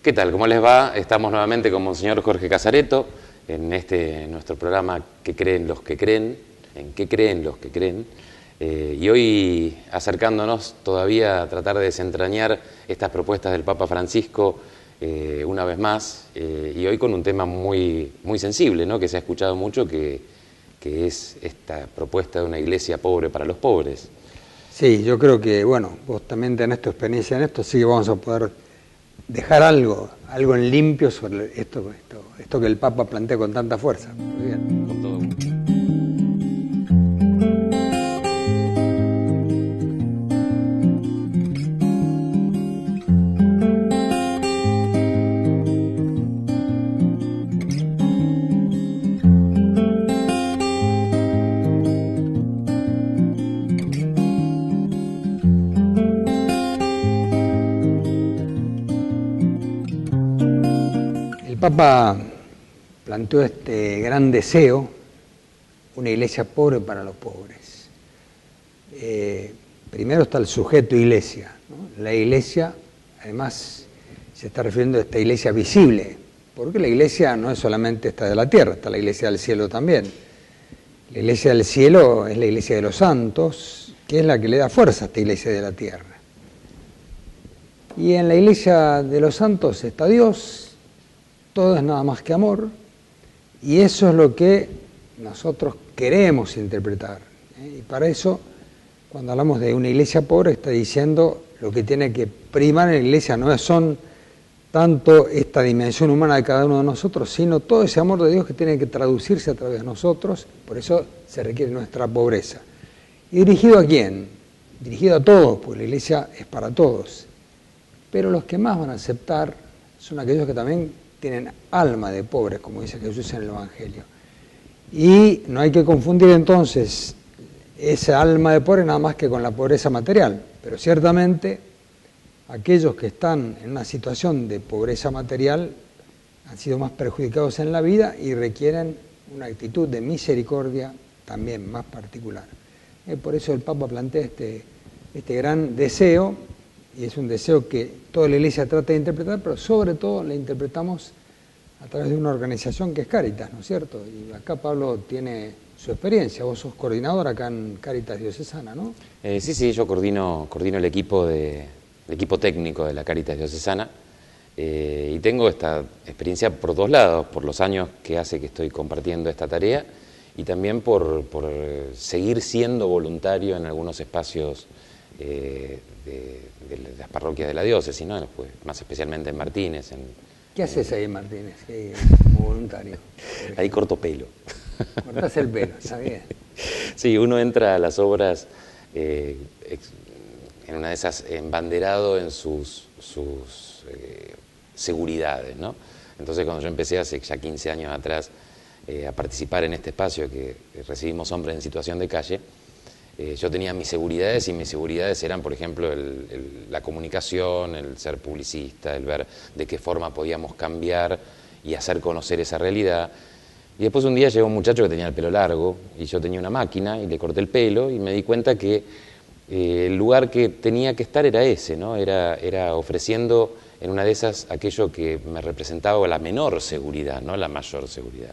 ¿Qué tal? ¿Cómo les va? Estamos nuevamente con Monseñor Jorge Casareto en nuestro programa ¿Qué creen los que creen? ¿En qué creen los que creen? Y hoy acercándonos todavía a tratar de desentrañar estas propuestas del Papa Francisco una vez más, y hoy con un tema muy, muy sensible, ¿no? Que se ha escuchado mucho, que es esta propuesta de una iglesia pobre para los pobres. Sí, yo creo que, bueno, vos también tenés tu experiencia en esto, sí que vamos a poder dejar algo en limpio sobre esto que el Papa plantea con tanta fuerza. Muy bien. Con todo gusto. El Papa planteó este gran deseo, una iglesia pobre para los pobres. Primero está el sujeto iglesia, ¿no? La iglesia, además, se está refiriendo a esta iglesia visible, porque la iglesia no es solamente esta de la tierra, está la iglesia del cielo también. La iglesia del cielo es la iglesia de los santos, que es la que le da fuerza a esta iglesia de la tierra. Y en la iglesia de los santos está Dios. Todo es nada más que amor, y eso es lo que nosotros queremos interpretar. Y para eso, cuando hablamos de una iglesia pobre, está diciendo lo que tiene que primar en la iglesia no son tanto esta dimensión humana de cada uno de nosotros, sino todo ese amor de Dios que tiene que traducirse a través de nosotros. Por eso se requiere nuestra pobreza. ¿Y dirigido a quién? Dirigido a todos, porque la iglesia es para todos. Pero los que más van a aceptar son aquellos que también tienen alma de pobres, como dice Jesús en el Evangelio. Y no hay que confundir entonces esa alma de pobre nada más que con la pobreza material, pero ciertamente aquellos que están en una situación de pobreza material han sido más perjudicados en la vida y requieren una actitud de misericordia también más particular. Por eso el Papa plantea este gran deseo, y es un deseo que toda la Iglesia trata de interpretar, pero sobre todo la interpretamos a través de una organización que es Cáritas, ¿no es cierto? Y acá Pablo tiene su experiencia, vos sos coordinador acá en Cáritas Diocesana, ¿no? Sí, yo coordino el equipo técnico de la Cáritas Diocesana, y tengo esta experiencia por dos lados, por los años que hace que estoy compartiendo esta tarea, y también por seguir siendo voluntario en algunos espacios de las parroquias de la diócesis, ¿no? Pues, más especialmente en Martínez. ¿Qué haces ahí en Martínez como voluntario? Ahí corto pelo. Cortás el pelo, está bien. Sí, uno entra a las obras en una de esas embanderado en sus seguridades, ¿no? Entonces, cuando yo empecé hace ya 15 años atrás a participar en este espacio que recibimos hombres en situación de calle, yo tenía mis seguridades, y mis seguridades eran, por ejemplo, la comunicación, el ser publicista, el ver de qué forma podíamos cambiar y hacer conocer esa realidad. Y después un día llegó un muchacho que tenía el pelo largo, y yo tenía una máquina, y le corté el pelo, y me di cuenta que el lugar que tenía que estar era ese, ¿no? Era ofreciendo en una de esas aquello que me representaba la menor seguridad, no la mayor seguridad.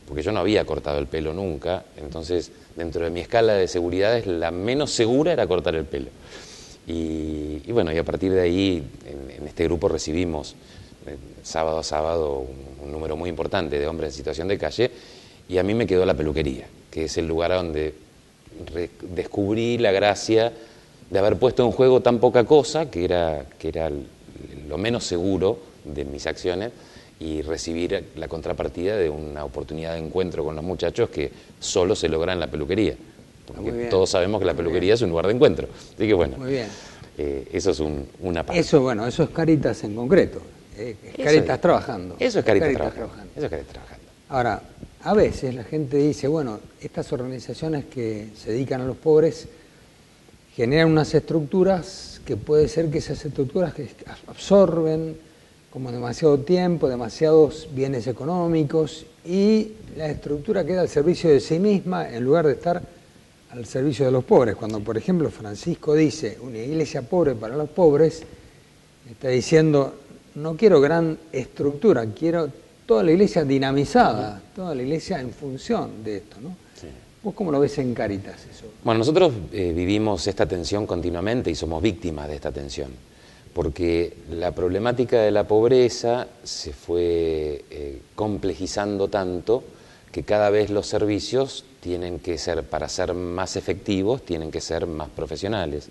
Porque yo no había cortado el pelo nunca, entonces dentro de mi escala de seguridades la menos segura era cortar el pelo. Y bueno, y a partir de ahí en este grupo recibimos sábado a sábado un número muy importante de hombres en situación de calle, y a mí me quedó la peluquería, que es el lugar donde descubrí la gracia de haber puesto en juego tan poca cosa, que era lo menos seguro de mis acciones, y recibir la contrapartida de una oportunidad de encuentro con los muchachos que solo se logra en la peluquería. Porque todos sabemos que la peluquería es un lugar de encuentro. Así que bueno, muy bien. Eso es una parte. Eso es Cáritas en concreto. Cáritas trabajando. Eso es Cáritas trabajando. Eso es Cáritas trabajando. Ahora, a veces la gente dice, bueno, estas organizaciones que se dedican a los pobres generan unas estructuras que puede ser que esas estructuras que absorben como demasiado tiempo, demasiados bienes económicos, y la estructura queda al servicio de sí misma en lugar de estar al servicio de los pobres. Cuando, por ejemplo, Francisco dice una iglesia pobre para los pobres, está diciendo no quiero gran estructura, quiero toda la iglesia dinamizada, toda la iglesia en función de esto, ¿no? Sí. ¿Vos cómo lo ves en Cáritas eso? Bueno, nosotros vivimos esta tensión continuamente y somos víctimas de esta tensión, porque la problemática de la pobreza se fue complejizando tanto que cada vez los servicios tienen que ser, para ser más efectivos, tienen que ser más profesionales.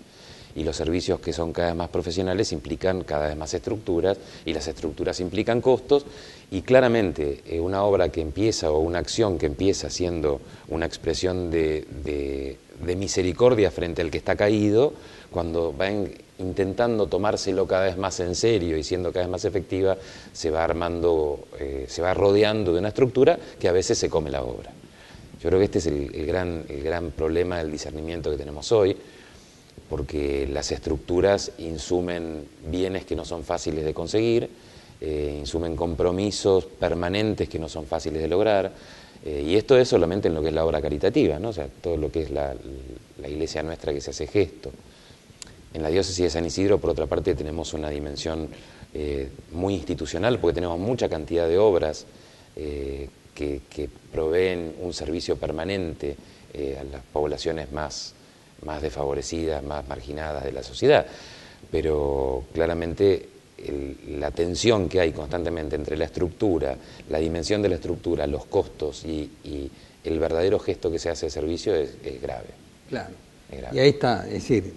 Y los servicios que son cada vez más profesionales implican cada vez más estructuras, y las estructuras implican costos, y claramente una obra que empieza o una acción que empieza siendo una expresión de misericordia frente al que está caído, cuando va intentando tomárselo cada vez más en serio y siendo cada vez más efectiva, se va armando, se va rodeando de una estructura que a veces se come la obra. Yo creo que este es el gran problema del discernimiento que tenemos hoy, porque las estructuras insumen bienes que no son fáciles de conseguir, insumen compromisos permanentes que no son fáciles de lograr, y esto es solamente en lo que es la obra caritativa, ¿no? O sea, todo lo que es la iglesia nuestra que se hace gesto. En la diócesis de San Isidro, por otra parte, tenemos una dimensión muy institucional, porque tenemos mucha cantidad de obras que proveen un servicio permanente a las poblaciones más desfavorecidas, más marginadas de la sociedad, pero claramente la tensión que hay constantemente entre la estructura, la dimensión de la estructura, los costos y el verdadero gesto que se hace de servicio es grave. Claro. Es grave. Y ahí está, es decir,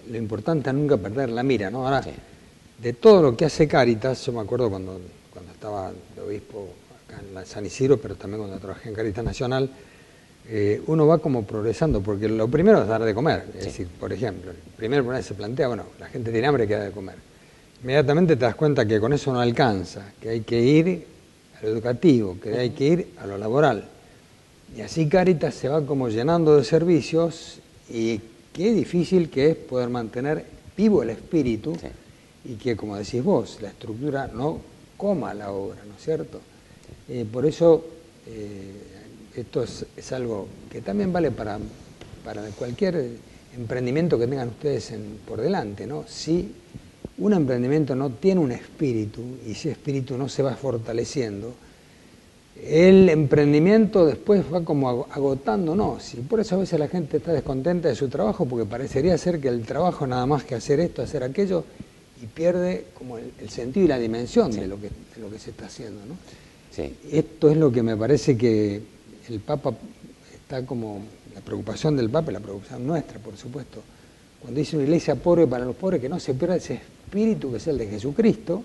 lo importante es nunca perder la mira, ¿no? Ahora, Sí. de todo lo que hace Cáritas, yo me acuerdo cuando estaba de obispo acá en San Isidro, pero también cuando trabajé en Cáritas Nacional, uno va como progresando, porque lo primero es dar de comer. Es decir, por ejemplo, el primer problema se plantea, bueno, la gente tiene hambre, que da de comer. Inmediatamente te das cuenta que con eso no alcanza, que hay que ir a lo educativo, que hay que ir a lo laboral. Y así Cáritas se va como llenando de servicios, y qué difícil que es poder mantener vivo el espíritu, y que, como decís vos, la estructura no coma la obra, ¿no es cierto? Por eso esto es algo que también vale para cualquier emprendimiento que tengan ustedes por delante, ¿no? Si un emprendimiento no tiene un espíritu, y ese espíritu no se va fortaleciendo, el emprendimiento después va como agotándonos, y por eso a veces la gente está descontenta de su trabajo, porque parecería ser que el trabajo nada más que hacer esto, hacer aquello, y pierde como el sentido y la dimensión de lo que se está haciendo, ¿no? Sí. Esto es lo que me parece que el Papa está como, la preocupación del Papa y la preocupación nuestra, por supuesto, cuando dice una iglesia pobre para los pobres, que no se pierda ese espíritu que es el de Jesucristo,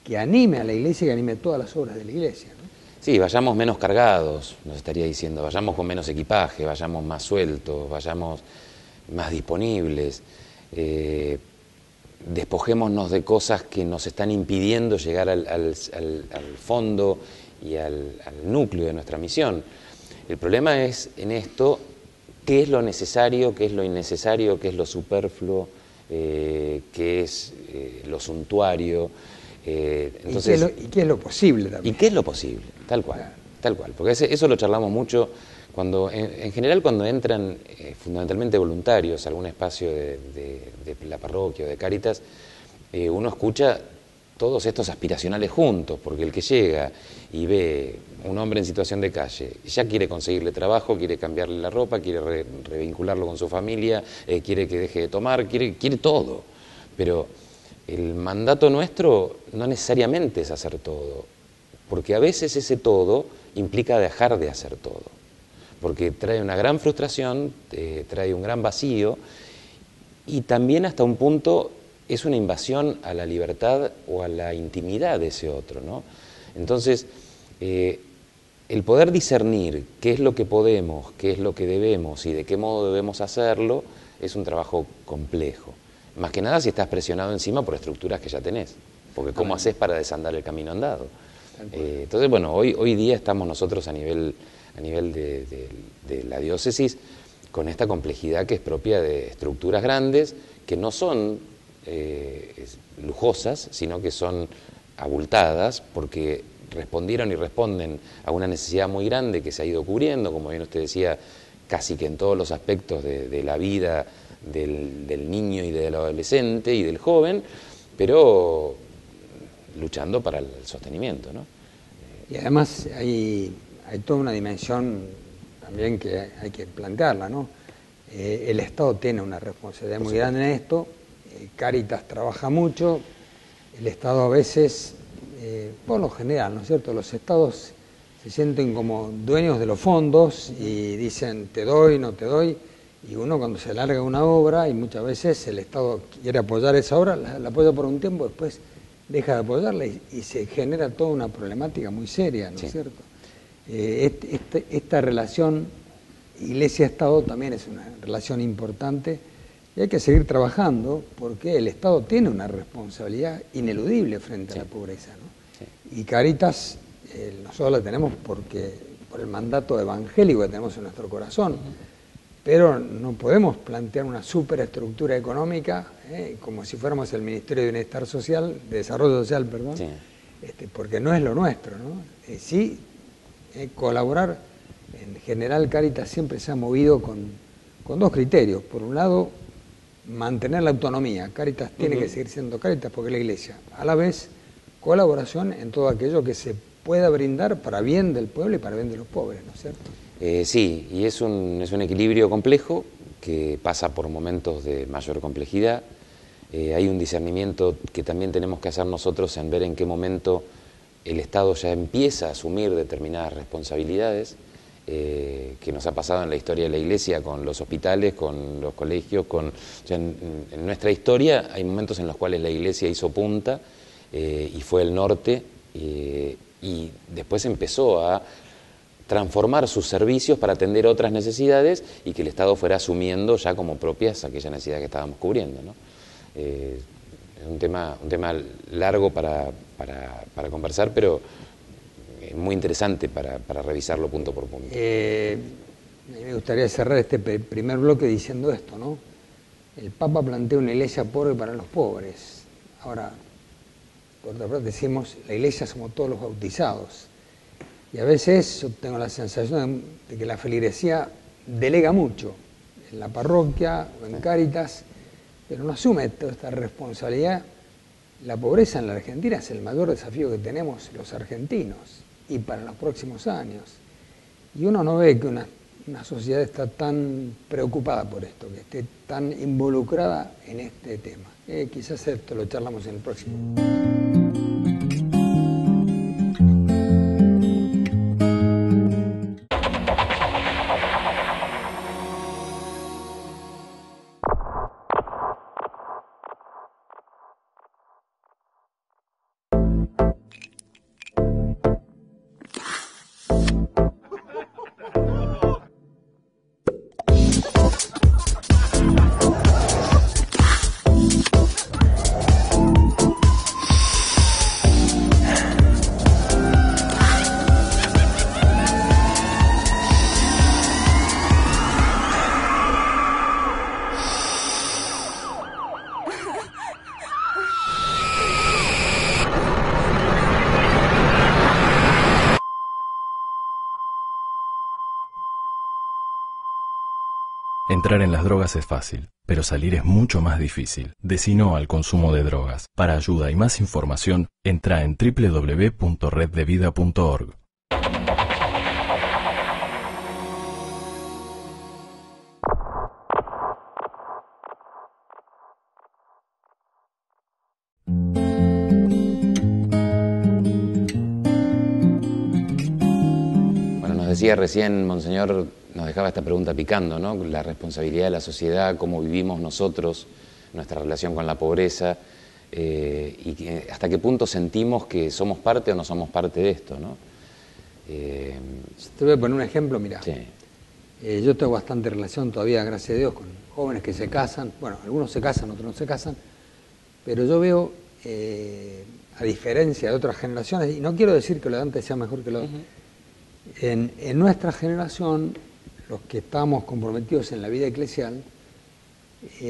que anime a la iglesia y que anime todas las obras de la iglesia, ¿no? Sí, vayamos menos cargados, nos estaría diciendo, vayamos con menos equipaje, vayamos más sueltos, vayamos más disponibles, despojémonos de cosas que nos están impidiendo llegar al fondo y al núcleo de nuestra misión. El problema es en esto, qué es lo necesario, qué es lo innecesario, qué es lo superfluo, qué es lo suntuario. Entonces, ¿Y qué es lo posible también? ¿Y qué es lo posible? Tal cual, claro. Tal cual. Porque eso lo charlamos mucho cuando, en general, cuando entran fundamentalmente voluntarios a algún espacio de la parroquia o de Cáritas, uno escucha todos estos aspiracionales juntos, porque el que llega y ve un hombre en situación de calle, ya quiere conseguirle trabajo, quiere cambiarle la ropa, quiere revincularlo con su familia, quiere que deje de tomar, quiere todo. Pero el mandato nuestro no necesariamente es hacer todo, porque a veces ese todo implica dejar de hacer todo, porque trae una gran frustración, trae un gran vacío, y también hasta un punto es una invasión a la libertad o a la intimidad de ese otro, ¿no? Entonces, el poder discernir qué es lo que podemos, qué es lo que debemos y de qué modo debemos hacerlo, es un trabajo complejo. Más que nada si estás presionado encima por estructuras que ya tenés, porque ¿cómo haces para desandar el camino andado? Entonces, bueno, hoy día estamos nosotros a nivel de la diócesis con esta complejidad que es propia de estructuras grandes que no son lujosas, sino que son abultadas porque respondieron y responden a una necesidad muy grande que se ha ido cubriendo, como bien usted decía, casi que en todos los aspectos de la vida del niño y del adolescente y del joven, pero luchando para el sostenimiento, ¿no? Y además hay toda una dimensión también que hay que plantearla, ¿no? El Estado tiene una responsabilidad muy grande en esto. Cáritas trabaja mucho. El Estado a veces, por lo general, ¿no es cierto?, los estados se sienten como dueños de los fondos y dicen te doy, no te doy, y uno cuando se larga una obra, y muchas veces el Estado quiere apoyar esa obra, la apoya por un tiempo, después deja de apoyarla y se genera toda una problemática muy seria, ¿no es cierto? Esta relación Iglesia-Estado también es una relación importante y hay que seguir trabajando porque el Estado tiene una responsabilidad ineludible frente a la pobreza, ¿no? Sí. Y Cáritas nosotros la tenemos por el mandato evangélico que tenemos en nuestro corazón, pero no podemos plantear una superestructura económica como si fuéramos el Ministerio de Bienestar Social, de Desarrollo Social, perdón, sí. Porque no es lo nuestro, ¿no? Sí, colaborar. En general, Cáritas siempre se ha movido con dos criterios. Por un lado, mantener la autonomía. Cáritas tiene que seguir siendo Cáritas porque es la Iglesia. A la vez, colaboración en todo aquello que se pueda brindar para bien del pueblo y para bien de los pobres, ¿no es cierto? Sí, y es un equilibrio complejo que pasa por momentos de mayor complejidad. Hay un discernimiento que también tenemos que hacer nosotros en ver en qué momento el Estado ya empieza a asumir determinadas responsabilidades, que nos ha pasado en la historia de la Iglesia con los hospitales, con los colegios, o sea, en nuestra historia hay momentos en los cuales la Iglesia hizo punta y fue el norte y después empezó a transformar sus servicios para atender otras necesidades y que el Estado fuera asumiendo ya como propias aquellas necesidades que estábamos cubriendo, ¿no? Es un tema largo para conversar, pero muy interesante para revisarlo punto por punto. Me gustaría cerrar este primer bloque diciendo esto, ¿no? El Papa plantea una iglesia pobre para los pobres. Ahora, por otra parte decimos, la iglesia somos todos los bautizados. Y a veces yo tengo la sensación de que la feligresía delega mucho en la parroquia o en Cáritas, pero no asume toda esta responsabilidad. La pobreza en la Argentina es el mayor desafío que tenemos los argentinos y para los próximos años. Y uno no ve que una sociedad está tan preocupada por esto, que esté tan involucrada en este tema. Quizás esto lo charlamos en el próximo. Entrar en las drogas es fácil, pero salir es mucho más difícil. Decí no al consumo de drogas. Para ayuda y más información, entra en www.reddevida.org. Bueno, nos decía recién, Monseñor, nos dejaba esta pregunta picando, ¿no? La responsabilidad de la sociedad, cómo vivimos nosotros, nuestra relación con la pobreza, y hasta qué punto sentimos que somos parte o no somos parte de esto, ¿no? Te voy a poner un ejemplo, mira. Sí. Yo tengo bastante relación todavía, gracias a Dios, con jóvenes que se casan. Bueno, algunos se casan, otros no se casan, pero yo veo, a diferencia de otras generaciones, y no quiero decir que lo de antes sea mejor que lo de... En nuestra generación, los que estábamos comprometidos en la vida eclesial,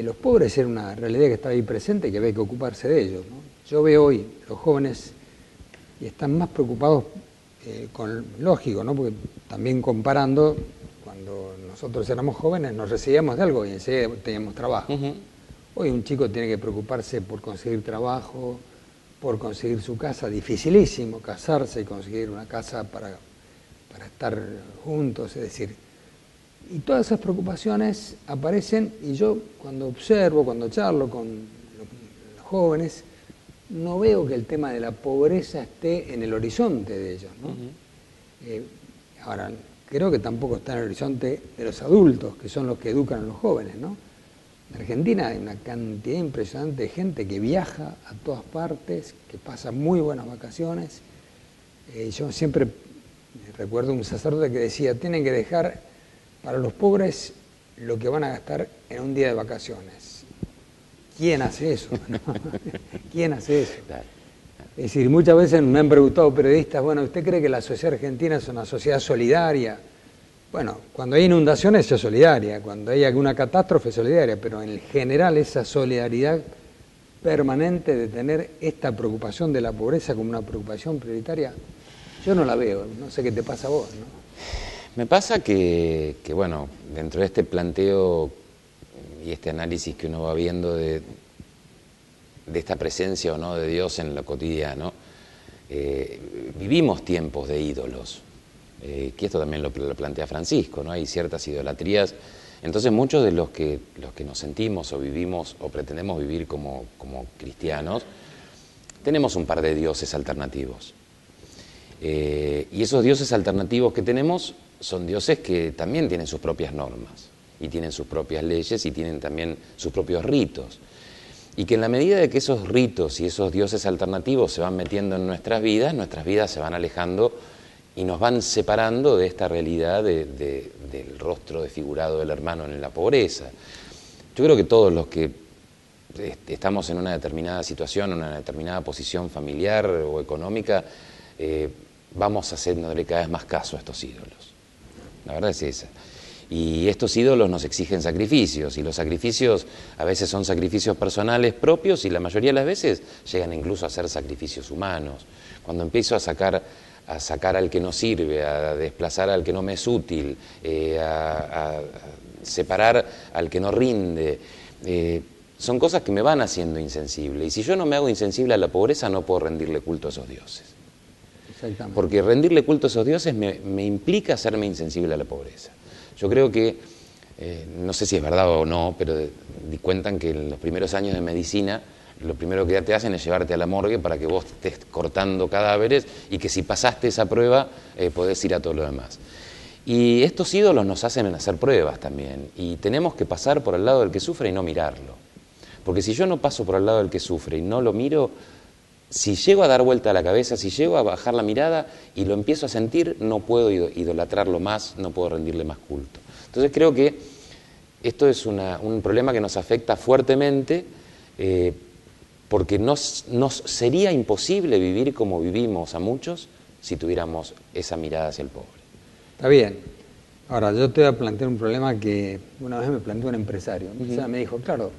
los pobres era una realidad que estaba ahí presente y que había que ocuparse de ellos, ¿no? Yo veo hoy los jóvenes y están más preocupados, lógico, ¿no? Porque también comparando, cuando nosotros éramos jóvenes nos recibíamos de algo y enseguida teníamos trabajo. Hoy un chico tiene que preocuparse por conseguir trabajo, por conseguir su casa, dificilísimo casarse y conseguir una casa para estar juntos, es decir, y todas esas preocupaciones aparecen, y yo cuando observo, cuando charlo con los jóvenes, no veo que el tema de la pobreza esté en el horizonte de ellos, ¿no? Ahora, creo que tampoco está en el horizonte de los adultos, que son los que educan a los jóvenes, ¿no? En Argentina hay una cantidad impresionante de gente que viaja a todas partes, que pasa muy buenas vacaciones. Yo siempre recuerdo un sacerdote que decía, tienen que dejar para los pobres lo que van a gastar en un día de vacaciones. ¿Quién hace eso? ¿Quién hace eso? Es decir, muchas veces me han preguntado periodistas, bueno, ¿usted cree que la sociedad argentina es una sociedad solidaria? Bueno, cuando hay inundaciones es solidaria, cuando hay alguna catástrofe es solidaria, pero en general esa solidaridad permanente de tener esta preocupación de la pobreza como una preocupación prioritaria, yo no la veo, no sé qué te pasa a vos, ¿no? Me pasa que bueno, dentro de este planteo y este análisis que uno va viendo de esta presencia o no de Dios en lo cotidiano, vivimos tiempos de ídolos, que esto también lo plantea Francisco, ¿no? Hay ciertas idolatrías, entonces muchos de los que nos sentimos o vivimos o pretendemos vivir como cristianos, tenemos un par de dioses alternativos. Y esos dioses alternativos que tenemos son dioses que también tienen sus propias normas, y tienen sus propias leyes, y tienen también sus propios ritos. Y que en la medida de que esos ritos y esos dioses alternativos se van metiendo en nuestras vidas se van alejando y nos van separando de esta realidad del rostro desfigurado del hermano en la pobreza. Yo creo que todos los que estamos en una determinada situación, en una determinada posición familiar o económica, vamos haciéndole cada vez más caso a estos ídolos. La verdad es esa. Y estos ídolos nos exigen sacrificios, y los sacrificios a veces son sacrificios personales propios, y la mayoría de las veces llegan incluso a ser sacrificios humanos. Cuando empiezo a sacar al que no sirve, a desplazar al que no me es útil, a separar al que no rinde, son cosas que me van haciendo insensible. Y si yo no me hago insensible a la pobreza, no puedo rendirle culto a esos dioses. Exactamente. Porque rendirle culto a esos dioses me implica hacerme insensible a la pobreza. Yo creo que, no sé si es verdad o no, pero cuentan que en los primeros años de medicina, lo primero que te hacen es llevarte a la morgue para que vos estés cortando cadáveres, y que si pasaste esa prueba podés ir a todo lo demás. Y estos ídolos nos hacen hacer pruebas también, y tenemos que pasar por el lado del que sufre y no mirarlo. Porque si yo no paso por el lado del que sufre y no lo miro, si llego a dar vuelta a la cabeza, si llego a bajar la mirada y lo empiezo a sentir, no puedo idolatrarlo más, no puedo rendirle más culto. Entonces creo que esto es un problema que nos afecta fuertemente, porque nos sería imposible vivir como vivimos a muchos si tuviéramos esa mirada hacia el pobre. Está bien. Ahora, yo te voy a plantear un problema que una vez me planteó un empresario. O sea, me dijo, claro,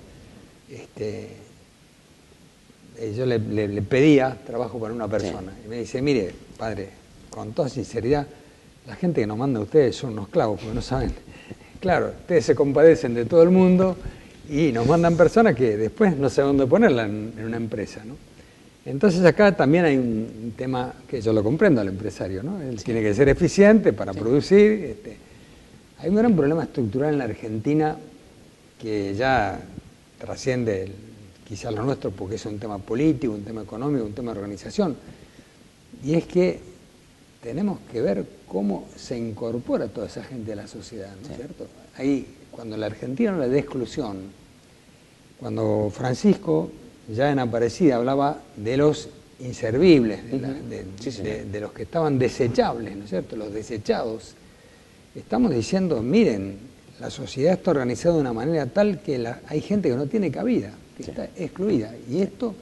yo le pedía trabajo para una persona. Sí. Y me dice, mire, padre, con toda sinceridad, la gente que nos manda a ustedes son unos clavos, porque no saben. Claro, ustedes se compadecen de todo el mundo y nos mandan personas que después no saben dónde ponerla en una empresa, ¿no? Entonces acá también hay un tema que yo lo comprendo al empresario, ¿no? Él tiene que ser eficiente para producir. Hay un gran problema estructural en la Argentina que ya trasciende quizás lo nuestro, porque es un tema político, un tema económico, un tema de organización. Y es que tenemos que ver cómo se incorpora toda esa gente a la sociedad, ¿no es cierto? Ahí, cuando la Argentina habla de exclusión, cuando Francisco, ya en Aparecida, hablaba de los inservibles, de los que estaban desechables, ¿no es cierto? Los desechados. Estamos diciendo, miren, la sociedad está organizada de una manera tal que hay gente que no tiene cabida, que está excluida. Y esto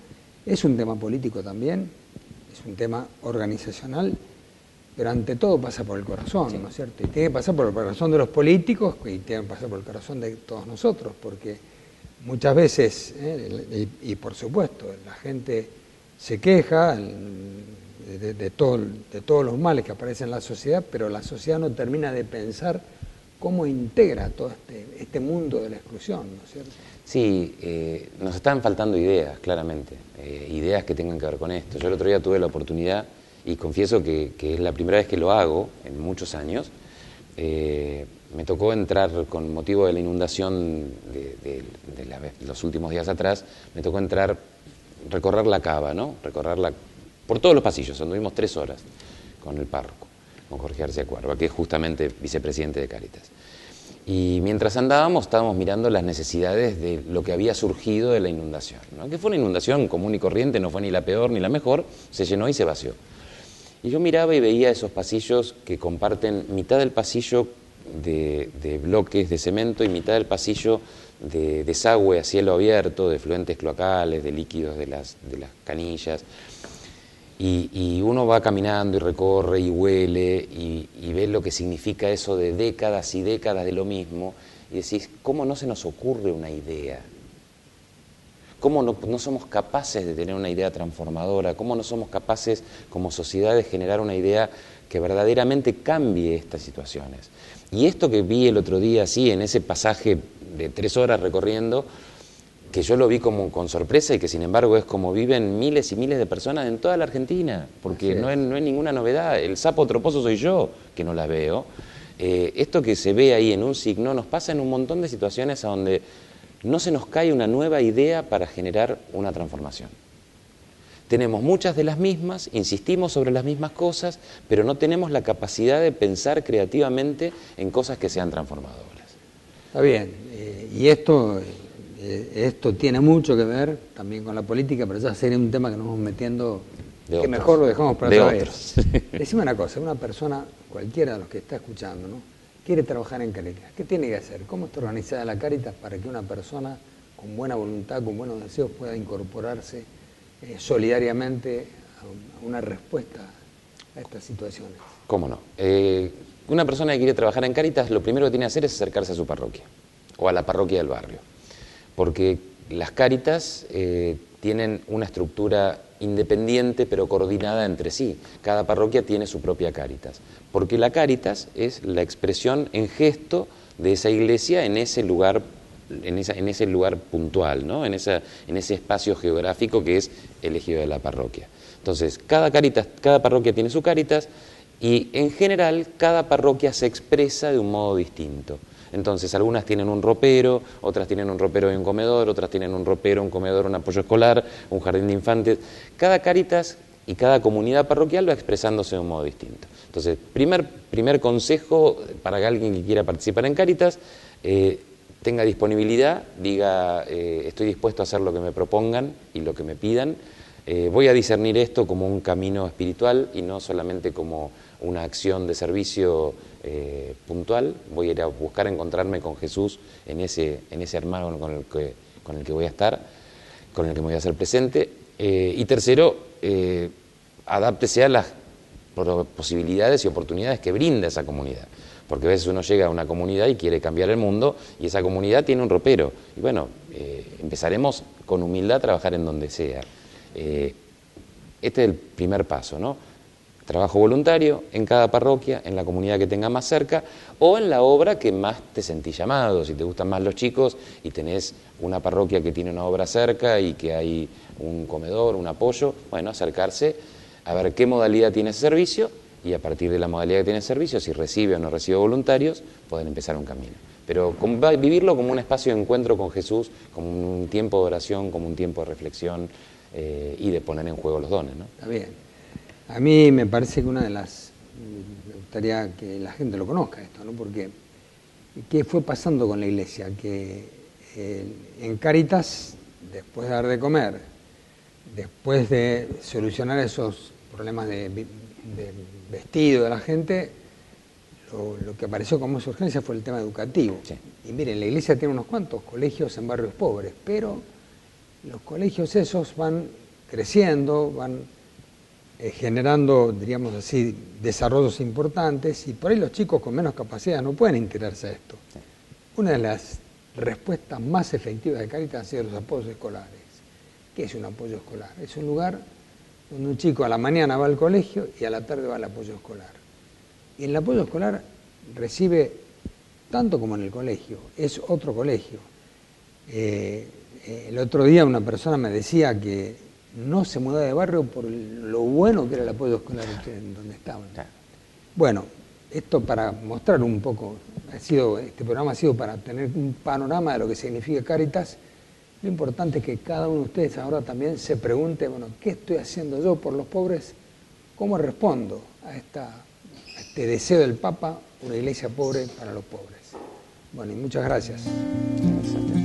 es un tema político también, es un tema organizacional, pero ante todo pasa por el corazón, ¿no es cierto? Y tiene que pasar por el corazón de los políticos y tiene que pasar por el corazón de todos nosotros, porque muchas veces, y por supuesto, la gente se queja de todos los males que aparecen en la sociedad, pero la sociedad no termina de pensar cómo integra todo este mundo de la exclusión, ¿no es cierto? Sí, nos están faltando ideas, claramente, ideas que tengan que ver con esto. Yo el otro día tuve la oportunidad, y confieso que es la primera vez que lo hago en muchos años, me tocó entrar con motivo de la inundación de los últimos días atrás, me tocó entrar, recorrer la cava, ¿no? Recorrerla por todos los pasillos, anduvimos 3 horas con el párroco, con Jorge García Cuerva, que es justamente vicepresidente de Cáritas. Y mientras andábamos, estábamos mirando las necesidades de lo que había surgido de la inundación, ¿no? Que fue una inundación común y corriente, no fue ni la peor ni la mejor, se llenó y se vació. Y yo miraba y veía esos pasillos que comparten mitad del pasillo de bloques de cemento y mitad del pasillo de desagüe a cielo abierto, de fluentes cloacales, de líquidos de las canillas. Y uno va caminando y recorre y huele y ve lo que significa eso de décadas y décadas de lo mismo, y decís, ¿cómo no se nos ocurre una idea? ¿Cómo no somos capaces de tener una idea transformadora? ¿Cómo no somos capaces como sociedad de generar una idea que verdaderamente cambie estas situaciones? Y esto que vi el otro día, así, en ese pasaje de 3 horas recorriendo, que yo lo vi como con sorpresa y que sin embargo es como viven miles y miles de personas en toda la Argentina, porque no es ninguna novedad. El sapo troposo soy yo, que no la veo. Esto que se ve ahí en un signo nos pasa en un montón de situaciones a donde no se nos cae una nueva idea para generar una transformación. Tenemos muchas de las mismas, insistimos sobre las mismas cosas, pero no tenemos la capacidad de pensar creativamente en cosas que sean transformadoras. Está bien, y esto tiene mucho que ver también con la política, pero ya sería un tema que nos vamos metiendo, que mejor lo dejamos para otra vez. Decime una cosa, una persona, cualquiera de los que está escuchando, ¿no?, quiere trabajar en Cáritas, ¿qué tiene que hacer? ¿Cómo está organizada la Cáritas para que una persona con buena voluntad, con buenos deseos, pueda incorporarse solidariamente a una respuesta a estas situaciones? ¿Cómo no? Una persona que quiere trabajar en Cáritas, lo primero que tiene que hacer es acercarse a su parroquia, o a la parroquia del barrio, porque las Cáritas tienen una estructura independiente pero coordinada entre sí. Cada parroquia tiene su propia Cáritas, porque la Cáritas es la expresión en gesto de esa iglesia en ese lugar, en ese lugar puntual, ¿no? En ese espacio geográfico que es elegido de la parroquia. Entonces, cada parroquia tiene su Cáritas y en general cada parroquia se expresa de un modo distinto. Entonces, algunas tienen un ropero, otras tienen un ropero y un comedor, otras tienen un ropero, un comedor, un apoyo escolar, un jardín de infantes. Cada Cáritas y cada comunidad parroquial va expresándose de un modo distinto. Entonces, primer consejo para que alguien que quiera participar en Cáritas, tenga disponibilidad, diga, estoy dispuesto a hacer lo que me propongan y lo que me pidan. Voy a discernir esto como un camino espiritual y no solamente como una acción de servicio puntual. Voy a ir a buscar encontrarme con Jesús en ese hermano con el que voy a estar, con el que me voy a hacer presente. Y tercero, adáptese a las posibilidades y oportunidades que brinda esa comunidad. Porque a veces uno llega a una comunidad y quiere cambiar el mundo y esa comunidad tiene un ropero. Y bueno, empezaremos con humildad a trabajar en donde sea. Este es el primer paso, ¿no? Trabajo voluntario en cada parroquia, en la comunidad que tenga más cerca o en la obra que más te sentís llamado. Si te gustan más los chicos y tenés una parroquia que tiene una obra cerca y que hay un comedor, un apoyo, bueno, acercarse a ver qué modalidad tiene ese servicio y a partir de la modalidad que tiene ese servicio, si recibe o no recibe voluntarios, pueden empezar un camino. Pero vivirlo como un espacio de encuentro con Jesús, como un tiempo de oración, como un tiempo de reflexión y de poner en juego los dones, ¿no? Está bien. A mí me parece que me gustaría que la gente lo conozca esto, ¿no? Porque ¿qué fue pasando con la iglesia? Que en Cáritas, después de dar de comer, después de solucionar esos problemas de vestido de la gente, lo que apareció como esa urgencia fue el tema educativo. Sí. Y miren, la iglesia tiene unos cuantos colegios en barrios pobres, pero los colegios esos van creciendo, van generando, diríamos así, desarrollos importantes y por ahí los chicos con menos capacidad no pueden integrarse a esto. Sí. Una de las respuestas más efectivas de Cáritas han sido los apoyos escolares. ¿Qué es un apoyo escolar? Es un lugar donde un chico a la mañana va al colegio y a la tarde va al apoyo escolar. Y en el apoyo escolar recibe tanto como en el colegio, es otro colegio. El otro día una persona me decía que no se mudaba de barrio por lo bueno que era el apoyo escolar en donde estaban. Bueno, esto para mostrar un poco, este programa ha sido para tener un panorama de lo que significa Cáritas. Lo importante es que cada uno de ustedes ahora también se pregunte, bueno, ¿qué estoy haciendo yo por los pobres? ¿Cómo respondo a este deseo del Papa, una iglesia pobre para los pobres? Bueno, y muchas gracias. Gracias.